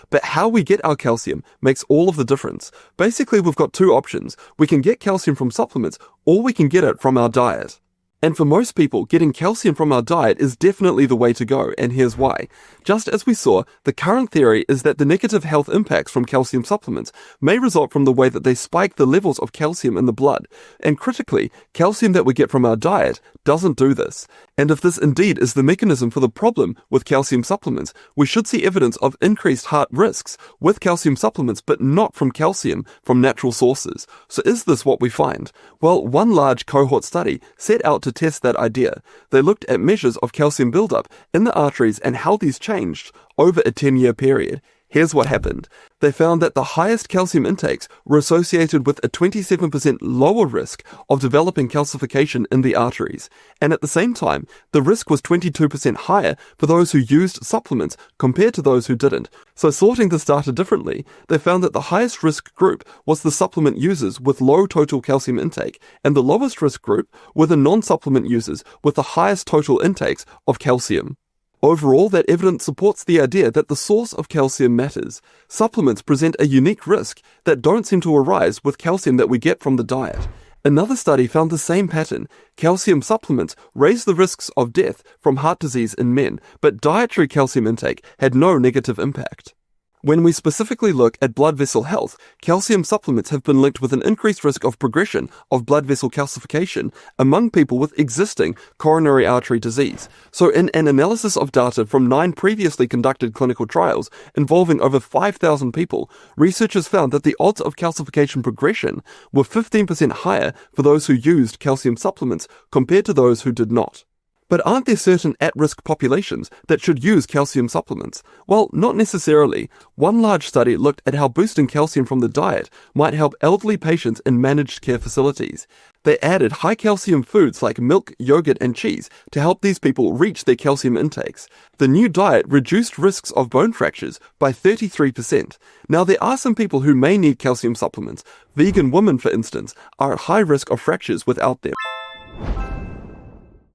but how we get our calcium makes all of the difference. Basically, we've got two options. We can get calcium from supplements, or we can get it from our diet. And for most people, getting calcium from our diet is definitely the way to go, and here's why. Just as we saw, the current theory is that the negative health impacts from calcium supplements may result from the way that they spike the levels of calcium in the blood. And critically, calcium that we get from our diet doesn't do this. And if this indeed is the mechanism for the problem with calcium supplements, we should see evidence of increased heart risks with calcium supplements, but not from calcium from natural sources. So is this what we find? Well, one large cohort study set out to test that idea. They looked at measures of calcium buildup in the arteries and how these changed over a 10-year period. Here's what happened. They found that the highest calcium intakes were associated with a 27% lower risk of developing calcification in the arteries. And at the same time, the risk was 22% higher for those who used supplements compared to those who didn't. So sorting this data differently, they found that the highest risk group was the supplement users with low total calcium intake, and the lowest risk group were the non-supplement users with the highest total intakes of calcium. Overall, that evidence supports the idea that the source of calcium matters. Supplements present a unique risk that don't seem to arise with calcium that we get from the diet. Another study found the same pattern. Calcium supplements raise the risks of death from heart disease in men, but dietary calcium intake had no negative impact. When we specifically look at blood vessel health, calcium supplements have been linked with an increased risk of progression of blood vessel calcification among people with existing coronary artery disease. So in an analysis of data from 9 previously conducted clinical trials involving over 5,000 people, researchers found that the odds of calcification progression were 15% higher for those who used calcium supplements compared to those who did not. But aren't there certain at-risk populations that should use calcium supplements? Well, not necessarily. One large study looked at how boosting calcium from the diet might help elderly patients in managed care facilities. They added high-calcium foods like milk, yogurt, and cheese to help these people reach their calcium intakes. The new diet reduced risks of bone fractures by 33%. Now, there are some people who may need calcium supplements. Vegan women, for instance, are at high risk of fractures without them.